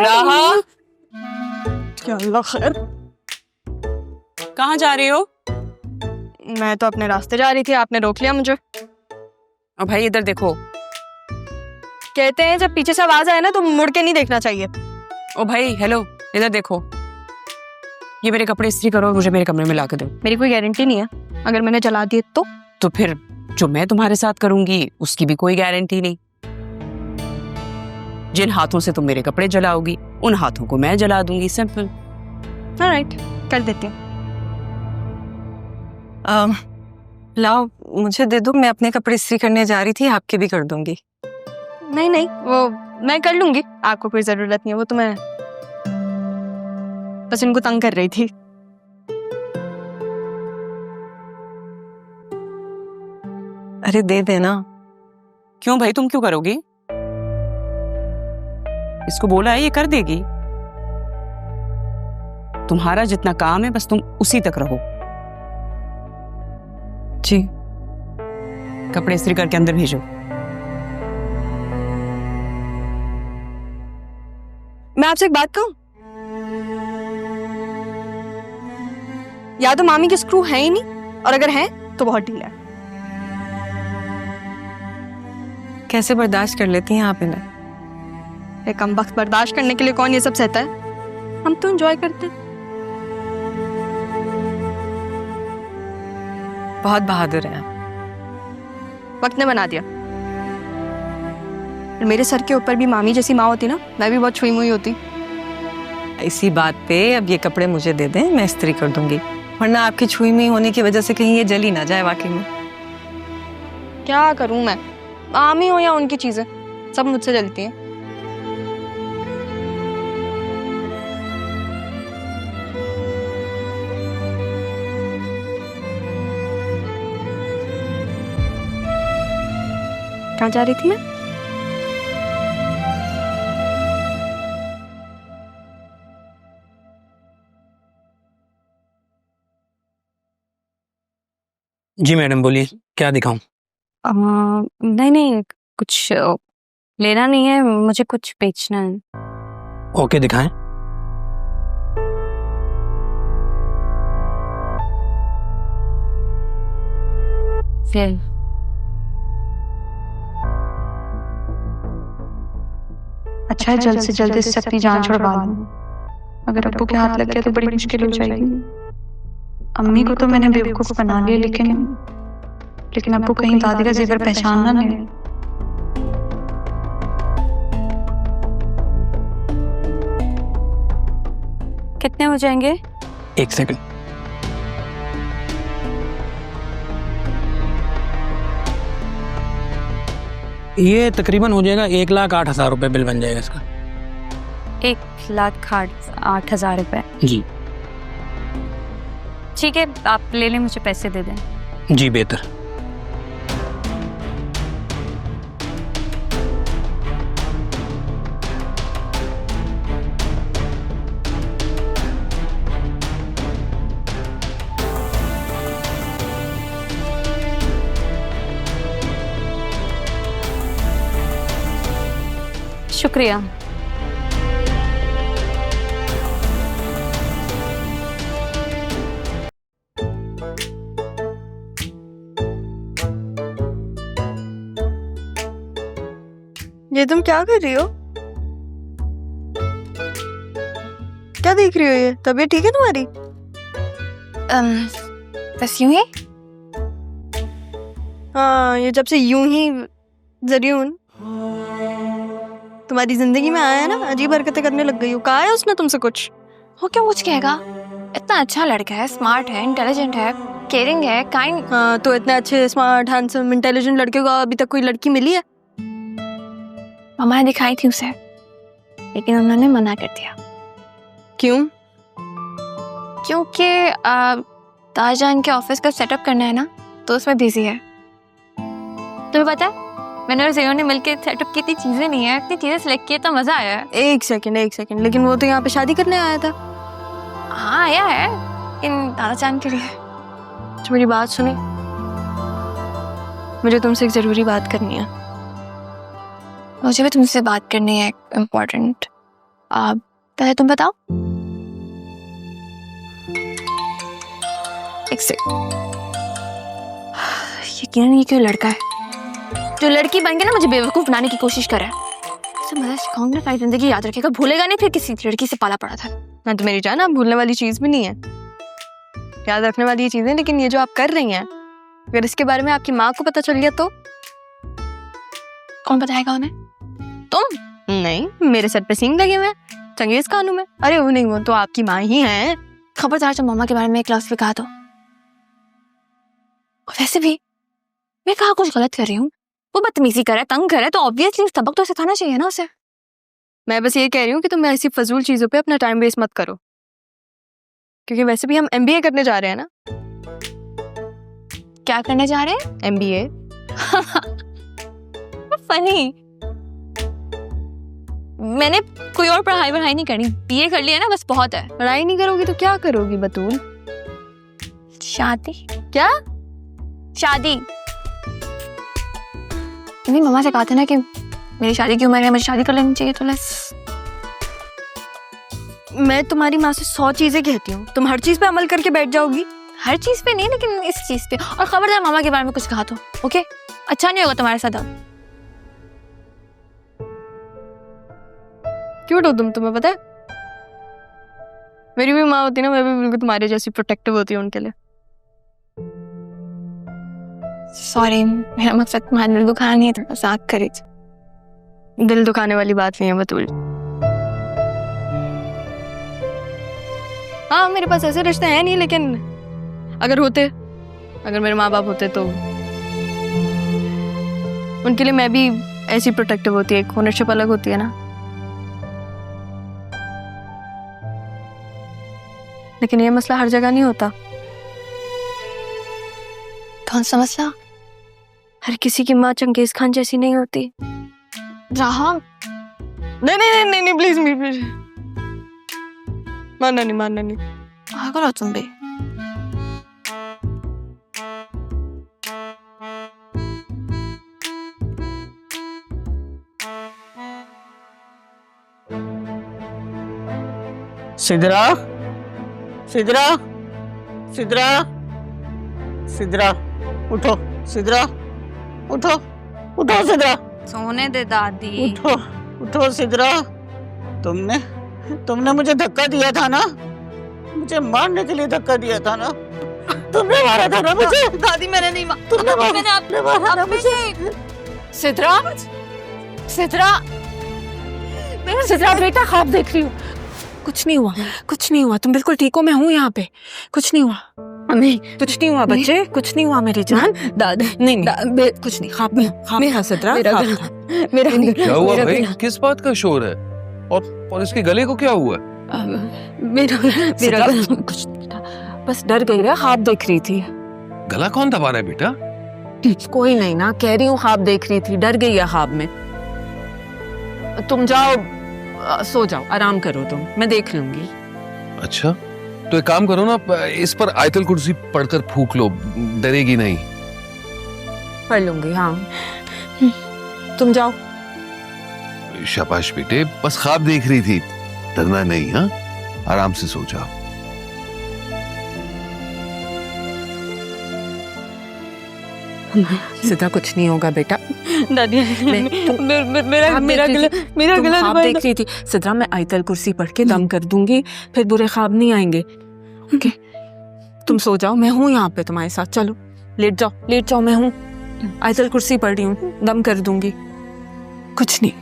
राहा, क्या अल्लाह खैर। कहाँ जा रही हो? मैं तो अपने रास्ते जा रही थी, आपने रोक लिया मुझे। और भाई इधर देखो। कहते हैं जब पीछे से आवाज आए ना तो मुड़ के नहीं देखना चाहिए। ओ भाई हेलो, इधर देखो। ये मेरे कपड़े इस्त्री करो और मुझे मेरे कमरे में ला के दो। मेरी कोई गारंटी नहीं है, अगर मैंने जला दिए तो फिर जो मैं तुम्हारे साथ करूंगी उसकी भी कोई गारंटी नहीं। जिन हाथों से तुम मेरे कपड़े जलाओगी उन हाथों को मैं जला दूंगी, सिंपल। ऑलराइट, कर देती हूँ। लाओ मुझे दे दो, मैं अपने कपड़े इस्त्री करने जा रही थी, आपके भी कर दूंगी। नहीं नहीं, वो मैं कर लूंगी, आपको कोई जरूरत नहीं है, वो तो मैं बस इनको तंग कर रही थी। अरे दे देना। क्यों भाई, तुम क्यों करोगी? इसको बोला है ये कर देगी। तुम्हारा जितना काम है बस तुम उसी तक रहो। जी। कपड़े इस्त्री करके अंदर भेजो। मैं आपसे एक बात कहूं, या तो मामी के स्क्रू है ही नहीं, और अगर है तो बहुत ढीला है। कैसे बर्दाश्त कर लेती हैं आप इन्हें? एक कम वक्त बर्दाश्त करने के लिए कौन ये सब सहता है? हम तो एंजॉय करते हैं। बहुत बहादुर हैं आप। वक्त ने बना दिया। मेरे सर के ऊपर भी मामी जैसी माँ होती ना, मैं भी बहुत छुई मुई होती। इसी बात पे अब ये कपड़े मुझे दे दें, मैं इस्त्री कर दूंगी, वरना आपकी छुई मुई होने की वजह से कहीं ये जल ही ना जाए। वाकई में क्या करूं मैं, मामी हो या उनकी चीजें, सब मुझसे जलती हैं। कहाँ जा रही थी मैं? जी मैडम बोलिए, क्या दिखाऊं? नहीं नहीं, कुछ लेना नहीं है, मुझे कुछ बेचना है। ओके दिखाएं। फिर अच्छा है, जल्द से जल्द इससे अपनी जान छुड़वा लूं। अगर अब्बू के हाथ लग गया तो बड़ी मुश्किल हो जाएगी। अम्मी को तो मैंने बेवकूफ बना लिया, लेकिन अब्बू कहीं दादी का जेवर पहचान ना ले। कितने हो जाएंगे? एक सेकंड। ये तकरीबन हो जाएगा 1,08,000 रुपए बिल बन जाएगा इसका। 1,08,000 रुपए। जी ठीक है, आप ले लें, मुझे पैसे दे दें। जी बेहतर। शुक्रिया। ये तुम क्या कर रही हो? क्या देख रही हो? ये तबीयत ठीक है तुम्हारी? बस यूं ही। हाँ, ये जब से यूं ही जरियून तुम्हारी जिंदगी में आया है ना, अजीब हरकतें करने लग गई हो। कहा है उसने तुमसे कुछ? वो क्या कुछ कहेगा? इतना अच्छा लड़का है, स्मार्ट है, इंटेलिजेंट है, केयरिंग है, काइंड। हाँ, तो इतने अच्छे स्मार्ट हैंडसम इंटेलिजेंट लड़के को अभी तक कोई लड़की मिली है? मम्मा ने दिखाई थी उसे, लेकिन उन्होंने मना कर दिया। क्यों? क्योंकि ताजान के ऑफिस का सेटअप करना है ना, तो उसमें बिजी है। तुम्हें पता है, मैंने और ज़ियो ने मिलकर सेटअप की इतनी चीजें नहीं है, इतनी चीजें सिलेक्ट की तो मजा आया है। एक सेकंड, लेकिन वो तो यहाँ पे शादी करने आया था। हाँ आया है, लेकिन दादाजान के लिए। तो मेरी बात सुनी, मुझे तुमसे एक जरूरी बात करनी है। मुझे भी तुमसे बात करनी है, इम्पोर्टेंट। पहले तुम बताओ। एक सेकंड, यकीनन ये क्यों लड़का है जो लड़की बन के ना मुझे बेवकूफ बनाने की कोशिश कर रहा है। इसे मजा सिखाऊंगी ना, सारी जिंदगी याद रखेगा, भूलेगा नहीं फिर किसी लड़की से पाला पड़ा था। मैं तो मेरी जान, आप भूलने वाली चीज भी नहीं है, याद रखने वाली चीजें। लेकिन ये जो आप कर रही हैं, अगर इसके बारे में आपकी माँ को पता चल गया तो? कौन बताएगा उन्हें? तुम? नहीं, मेरे सर पे सींग लगे हुए हैं चंगेज खानों में। अरे वो नहीं, वो तो आपकी माँ ही हैं। खबरदार जब मामा के बारे में एक क्लास में कहा तो। वैसे भी मैं कहा कुछ गलत कर रही हूँ? वो बदतमीजी कर रहा है, तंग कर रहा है, तो ऑब्वियसली सबक तो सिखाना चाहिए ना उसे। मैं बस ये कह रही हूँ कि तुम ऐसी फजूल चीजों पे अपना टाइम वेस्ट मत करो, क्योंकि वैसे भी हम MBA करने जा रहे हैं ना। क्या करने जा रहे हैं? MBA। फनी। मैंने कोई और पढ़ाई नहीं करनी, BA कर लिया ना, बस बहुत है। पढ़ाई नहीं करोगी तो क्या करोगी बतूल? शादी। क्या? शादी। मेरी मम्मा से कहा था ना कि मेरी शादी की उम्र है, मुझे शादी कर लेनी चाहिए, तो लेट्स। मैं तुम्हारी माँ से 100 चीजें कहती हूँ, तुम हर चीज पे अमल करके बैठ जाओगी। हर चीज पे नहीं, लेकिन इस चीज पे। और खबरदार मामा के बारे में कुछ कहा तो ओके? अच्छा नहीं होगा तुम्हारे साथ अब। क्यों तुम, तुम्हें पता है मेरी भी माँ होती ना, मैं भी बिल्कुल तुम्हारे जैसी प्रोटेक्टिव होती हूँ उनके लिए। सॉरी, मेरा मकसद तुम्हारा दिल दुखाना नहीं था, मजाक करी थी। दिल दुखाने वाली बात नहीं है बतूल। हाँ, मेरे पास ऐसे रिश्ते हैं नहीं, लेकिन अगर होते, अगर मेरे माँ बाप होते तो उनके लिए मैं भी ऐसी प्रोटेक्टिव होती है। एक ओनरशिप अलग होती है ना। लेकिन ये मसला हर जगह नहीं होता। कौन सा मसला? हर किसी की माँ चंगेज खान जैसी नहीं होती। राहा। नहीं नहीं नहीं नहीं, प्लीज प्लीज, मानना नहीं, मानना नहीं। पागल हो तुम भी। सिद्रा, सिद्रा, सिद्रा, सिद्रा, उठो, सिद्रा, उठो, उठो सिद्रा, सोने दे दादी। उठो, उठो सिद्रा। तुमने मुझे धक्का दिया था ना, मुझे मारने के लिए धक्का दिया था ना, तुमने मारा था ना मुझे। दादी मैंने नहीं मारा, तुमने मारा था मुझे। सिद्रा, सिद्रा, सिद्रा बेटा, ख्वाब देख रही हूँ। कुछ नहीं हुआ, कुछ नहीं हुआ, तुम बिल्कुल ठीक हो, मैं हूँ यहाँ पे, कुछ नहीं हुआ। नहीं, कुछ नहीं हुआ बच्चे, कुछ नहीं हुआ मेरी जान। दादी नहीं, कुछ नहीं, ख्वाब था सिद्रा, ख्वाब था। क्या हुआ भाई? किस बात का शोर है? और इसके गले को क्या हुआ? मेरा गला कुछ नहीं था, बस डर गई है, ख्वाब देख रही थी। गला कौन दबा रहा है बेटा? कोई नहीं ना, कह रही हूँ ख्वाब देख रही थी, डर गई है ख्वाब में। तुम जाओ, सो जाओ, आराम करो तुम, मैं देख लूंगी। अच्छा, तो एक काम करो ना, इस पर आयतल कुर्सी पढ़कर फूंक लो, डरेगी नहीं। पढ़ लूंगी, हाँ। तुम जाओ। शाबाश बेटे, बस ख्वाब देख रही थी, डरना नहीं। हाँ, आराम से सो जाओ। सीधा कुछ नहीं होगा बेटा। दादी, मेरा गला ख्वाब देख रही थी सिद्रा, मैं आयतल कुर्सी पढ़ के दम कर दूंगी, फिर बुरे ख्वाब नहीं आएंगे। ओके, तुम सो जाओ, मैं हूँ यहाँ पे तुम्हारे साथ। चलो लेट जाओ, मैं हूँ, आयतल कुर्सी पढ़ रही हूँ, दम कर दूंगी। कुछ नहीं।